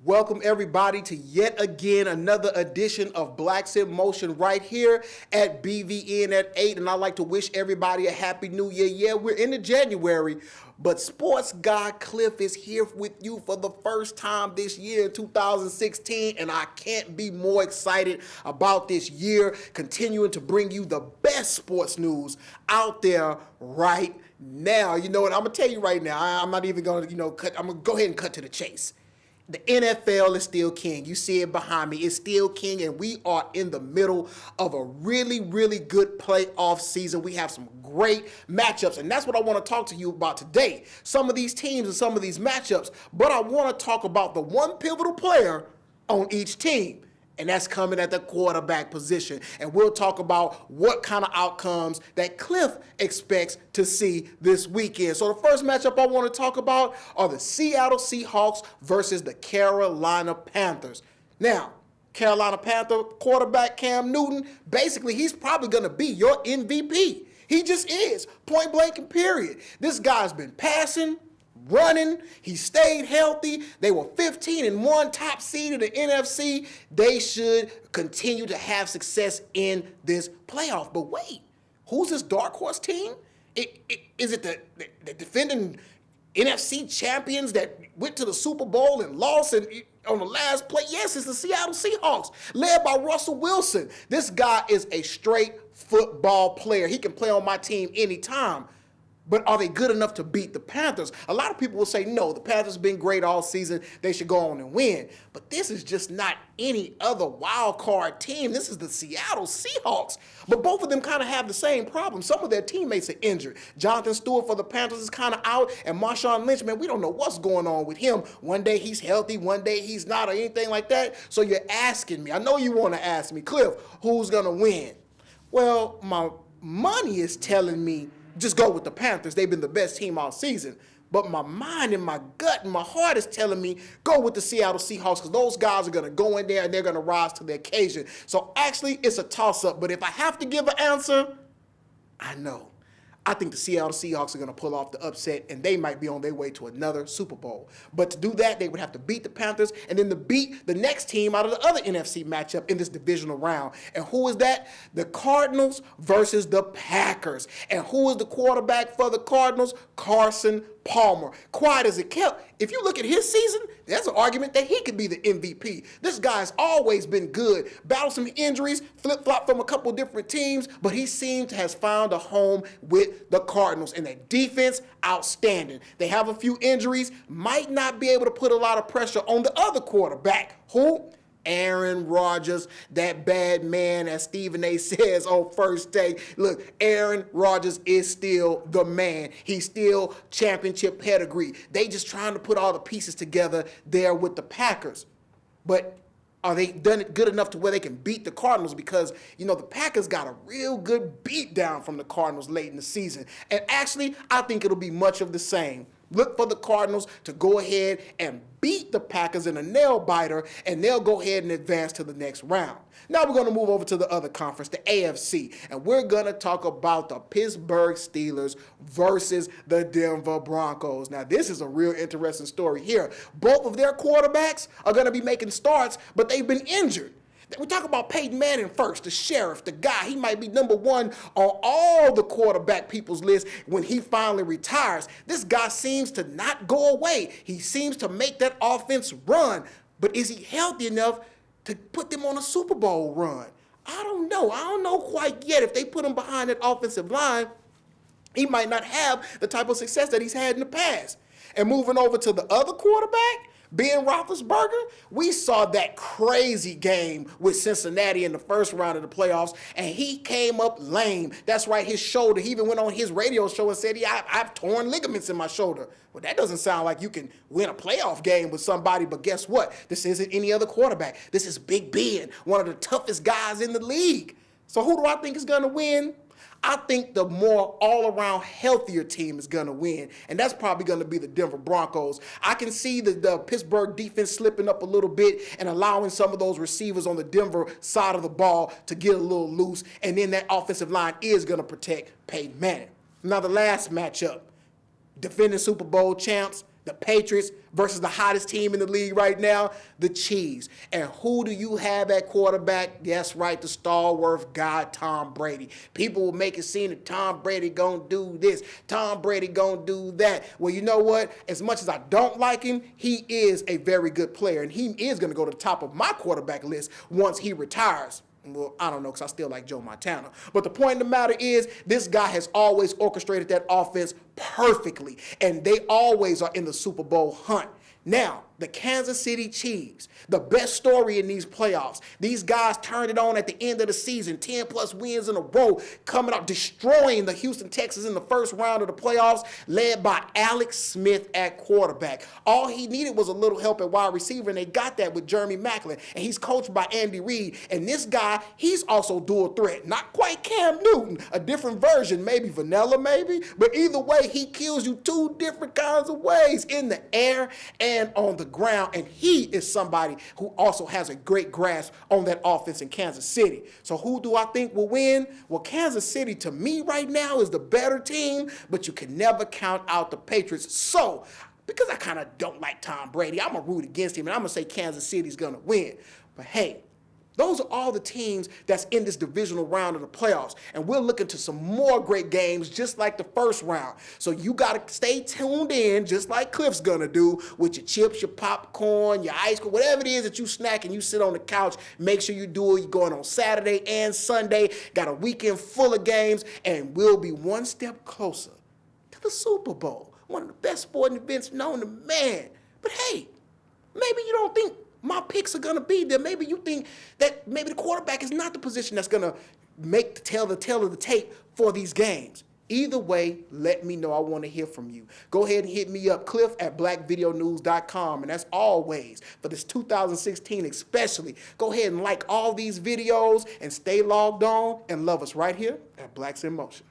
Welcome everybody to yet again another edition of Blacks in Motion right here at BVN at 8, and I'd like to wish everybody a happy new year. Yeah, we're into January, but sports guy Clif is here with you for the first time this year in 2016, and I can't be more excited about this year, continuing to bring you the best sports news out there right now. You know what, I'm going to tell you right now, I'm not even going to, I'm going to go ahead and cut to the chase. The NFL is still king. You see it behind me. It's still king, and we are in the middle of a really, really good playoff season. We have some great matchups, and that's what I want to talk to you about today. Some of these teams and some of these matchups, but I want to talk about the one pivotal player on each team, and that's coming at the quarterback position. And we'll talk about what kind of outcomes that Clif expects to see this weekend. So the first matchup I want to talk about are the Seattle Seahawks versus the Carolina Panthers. Now, Carolina Panther quarterback Cam Newton, basically he's probably going to be your MVP. He just is, point blank and period. This guy's been passing, running, he stayed healthy. They were 15-1 top seed in the NFC. They should continue to have success in this playoff. But wait, who's this dark horse team? Is it the defending NFC champions that went to the Super Bowl and lost on the last play? Yes, it's the Seattle Seahawks, led by Russell Wilson. This guy is a straight football player. He can play on my team anytime. But are they good enough to beat the Panthers? A lot of people will say, no, the Panthers have been great all season. They should go on and win. But this is just not any other wild card team. This is the Seattle Seahawks. But both of them kind of have the same problem. Some of their teammates are injured. Jonathan Stewart for the Panthers is kind of out. And Marshawn Lynch, man, we don't know what's going on with him. One day he's healthy, one day he's not, or anything like that. So you're asking me, I know you want to ask me, Clif, who's going to win? Well, my money is telling me just go with the Panthers. They've been the best team all season. But my mind and my gut and my heart is telling me go with the Seattle Seahawks because those guys are going to go in there and they're going to rise to the occasion. So actually, it's a toss-up. But if I have to give an answer, I know. I think the Seattle Seahawks are going to pull off the upset, and they might be on their way to another Super Bowl. But to do that, they would have to beat the Panthers and then to beat the next team out of the other NFC matchup in this divisional round. And who is that? The Cardinals versus the Packers. And who is the quarterback for the Cardinals? Carson Palmer. Quiet as it kept. If you look at his season, there's an argument that he could be the MVP. This guy's always been good. Battled some injuries, flip-flop from a couple different teams, but he seems to have found a home with the Cardinals. And their defense, outstanding. They have a few injuries, might not be able to put a lot of pressure on the other quarterback. Who? Aaron Rodgers, that bad man, as Stephen A. says on First Take. Look, Aaron Rodgers is still the man. He's still championship pedigree. They just trying to put all the pieces together there with the Packers. But are they done it good enough to where they can beat the Cardinals? Because, the Packers got a real good beat down from the Cardinals late in the season. And actually, I think it'll be much of the same. Look for the Cardinals to go ahead and beat the Packers in a nail-biter, and they'll go ahead and advance to the next round. Now we're going to move over to the other conference, the AFC, and we're going to talk about the Pittsburgh Steelers versus the Denver Broncos. Now, this is a real interesting story here. Both of their quarterbacks are going to be making starts, but they've been injured. We talk about Peyton Manning first, the sheriff, the guy. He might be number one on all the quarterback people's list when he finally retires. This guy seems to not go away. He seems to make that offense run. But is he healthy enough to put them on a Super Bowl run? I don't know. I don't know quite yet. If they put him behind that offensive line, he might not have the type of success that he's had in the past. And moving over to the other quarterback, Ben Roethlisberger, we saw that crazy game with Cincinnati in the first round of the playoffs, and he came up lame. That's right, his shoulder. He even went on his radio show and said, I've torn ligaments in my shoulder. Well, that doesn't sound like you can win a playoff game with somebody, but guess what? This isn't any other quarterback. This is Big Ben, one of the toughest guys in the league. So who do I think is going to win? I think the more all-around healthier team is going to win, and that's probably going to be the Denver Broncos. I can see the Pittsburgh defense slipping up a little bit and allowing some of those receivers on the Denver side of the ball to get a little loose, and then that offensive line is going to protect Peyton Manning. Now, the last matchup, defending Super Bowl champs, The Patriots versus the hottest team in the league right now, the Chiefs. And who do you have at quarterback? That's right, the stalwart guy, Tom Brady. People will make it seem that Tom Brady gonna do this, Tom Brady gonna do that. Well, you know what? As much as I don't like him, he is a very good player, and he is gonna go to the top of my quarterback list once he retires. Well, I don't know because I still like Joe Montana. But the point of the matter is, this guy has always orchestrated that offense perfectly, and they always are in the Super Bowl hunt. Now, the Kansas City Chiefs, the best story in these playoffs. These guys turned it on at the end of the season, 10-plus wins in a row, coming out, destroying the Houston Texans in the first round of the playoffs, led by Alex Smith at quarterback. All he needed was a little help at wide receiver, and they got that with Jeremy Maclin, and he's coached by Andy Reid. And this guy, he's also dual threat. Not quite Cam Newton, a different version, maybe vanilla, maybe, but either way, he kills you two different kinds of ways, in the air and on the ground, and he is somebody who also has a great grasp on that offense in Kansas City. So who do I think will win? Well, Kansas City, to me right now, is the better team, but you can never count out the Patriots. So, because I kind of don't like Tom Brady, I'm going to root against him, and I'm going to say Kansas City's going to win. But hey, those are all the teams that's in this divisional round of the playoffs. And we're looking to some more great games just like the first round. So you got to stay tuned in, just like Clif's going to do, with your chips, your popcorn, your ice cream, whatever it is that you snack and you sit on the couch. Make sure you do it. You're going on Saturday and Sunday. Got a weekend full of games, and we'll be one step closer to the Super Bowl. One of the best sporting events known to man. But hey, maybe you don't think my picks are going to be there. Maybe you think that maybe the quarterback is not the position that's going to make the tell of the tape for these games. Either way, let me know. I want to hear from you. Go ahead and hit me up, Clif at blackvideonews.com. And as always, for this 2016 especially, go ahead and like all these videos and stay logged on and love us right here at Blacks in Motion.